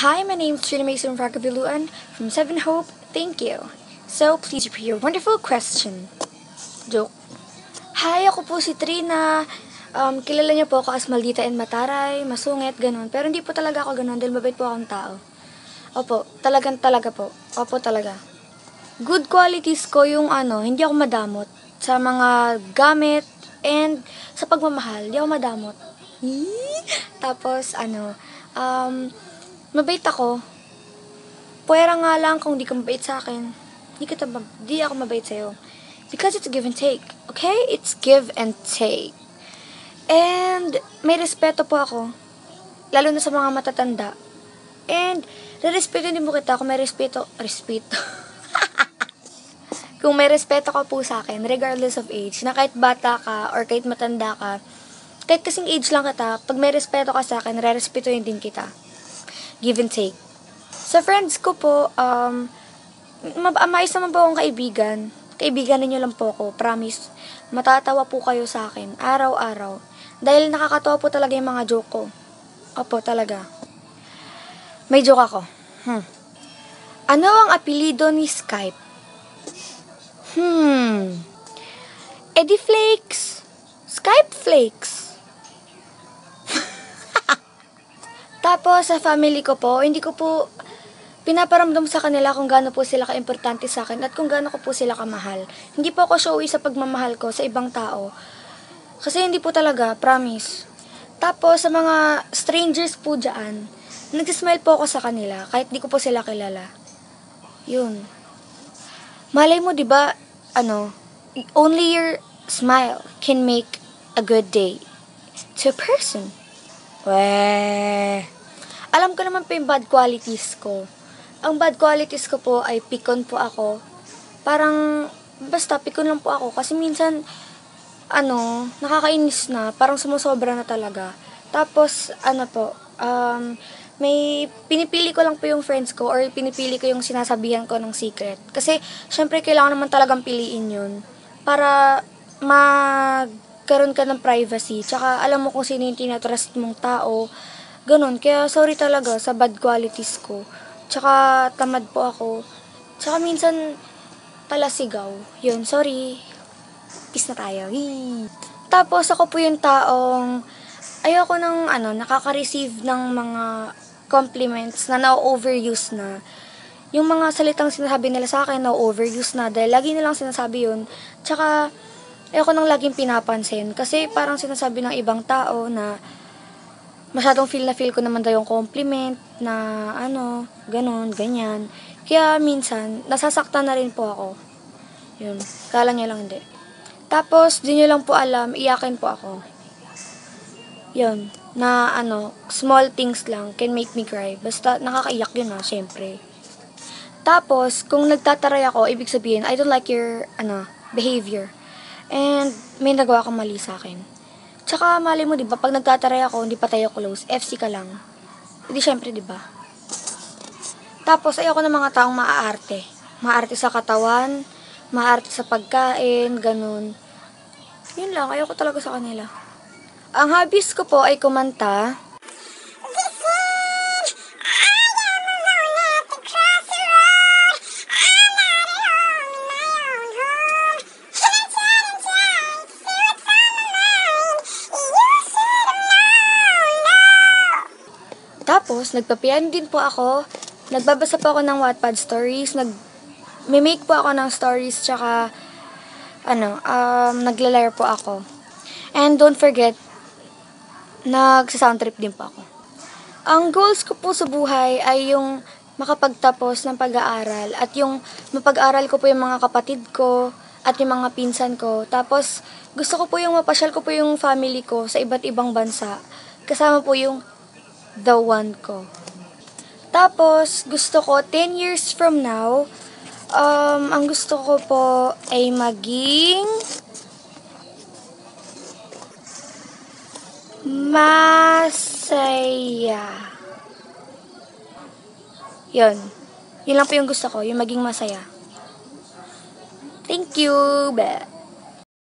Hi, my name is Trina Mason Fragabiluan from Seven Hope. Thank you. So, please repeat your wonderful question. Joke. Hi, ako po si Trina. Kilala niyo po ako as maldita and mataray, masungit, ganun. Pero hindi po talaga ako ganun dahil mabait po akong tao. Opo, talaga po. Opo, talaga. Good qualities ko yung hindi ako madamot sa mga gamit and sa pagmamahal. Hindi ako madamot. Tapos, mabait ako. Pwera nga lang kung di ka mabait sa akin. Di ako mabait sa'yo. Because it's give and take. Okay? It's give and take. And may respeto po ako. Lalo na sa mga matatanda. And respeto din mo kita kung may respeto. Kung may respeto ka po sa akin, regardless of age, na kahit bata ka or kahit matanda ka, kahit kasing age lang kita, pag may respeto ka sa akin, re-respetuhin din kita. Give and take. Sa friends ko po, maayos naman po akong kaibigan. Kaibigan ninyo lang po ako, promise. Matatawa po kayo sa akin, araw-araw. Dahil nakakatawa po talaga yung mga joke ko. Opo, talaga. May joke ako. Ano ang apelido ni Skype? Eddie Flakes. Skype Flakes. Tapos, sa family ko po, hindi ko po pinaparamdam sa kanila kung gaano po sila ka-importante sa akin at kung gaano ko po sila kamahal. Hindi po ako showy sa pagmamahal ko sa ibang tao. Kasi hindi po talaga, promise. Tapos, sa mga strangers po dyan, nagsismile po ako sa kanila kahit di ko po sila kilala. Yun. Malay mo, di ba, only your smile can make a good day to a person. Weh. Alam ko naman po yung bad qualities ko. Ang bad qualities ko po ay pikon po ako. Parang, basta pikon lang po ako. Kasi minsan, nakakainis na. Parang sumusobra na talaga. Tapos, may pinipili ko lang po yung friends ko or pinipili ko yung sinasabihan ko ng secret. Kasi, syempre, kailangan naman talagang piliin yun. Para magkaroon ka ng privacy. Tsaka, alam mo kung sino yung tinatrust mong tao. Ganon. Kaya, sorry talaga sa bad qualities ko. Tsaka, tamad po ako. Tsaka, minsan, talasigaw. Yun, sorry. Peace na tayo. Tapos, ako po yung taong ayoko ng, nakaka-receive ng mga compliments na na-overuse na. Yung mga salitang sinasabi nila sa akin, na-overuse na. Dahil lagi nilang sinasabi yun. Tsaka, ayoko nang laging pinapansin. Kasi, parang sinasabi ng ibang tao na masyadong feel ko naman daw yung compliment na ganon, ganyan. Kaya minsan, nasasaktan na rin po ako. Yun, kala nyo lang hindi. Tapos, di nyo lang po alam, iyakin po ako. Yun, na small things lang can make me cry. Basta nakakaiyak yun syempre. Tapos, kung nagtataray ako, ibig sabihin, I don't like your, behavior. And, may nagawa kang mali sa akin. Tsaka, mali mo, diba, pag nagtataray ako, hindi pa tayo close, FC ka lang. Hindi, syempre, diba? Tapos, ayoko ng mga taong maaarte. Maarte sa katawan, maarte sa pagkain, ganun. Yun lang, ayoko talaga sa kanila. Ang hobbies ko po ay kumanta. Tapos, nagpapiano din po ako. Nagbabasa po ako ng Wattpad stories. Nag-make po ako ng stories. Tsaka, naglalaro po ako. And don't forget, nagsa-sound trip din po ako. Ang goals ko po sa buhay ay yung makapagtapos ng pag-aaral. At yung mapag-aral ko po yung mga kapatid ko at yung mga pinsan ko. Tapos, gusto ko po yung mapasyal ko po yung family ko sa iba't ibang bansa. Kasama po yung the one ko. Tapos, gusto ko, 10 years from now, ang gusto ko po ay maging masaya. Yun. Yun lang po yung gusto ko, yung maging masaya. Thank you, be.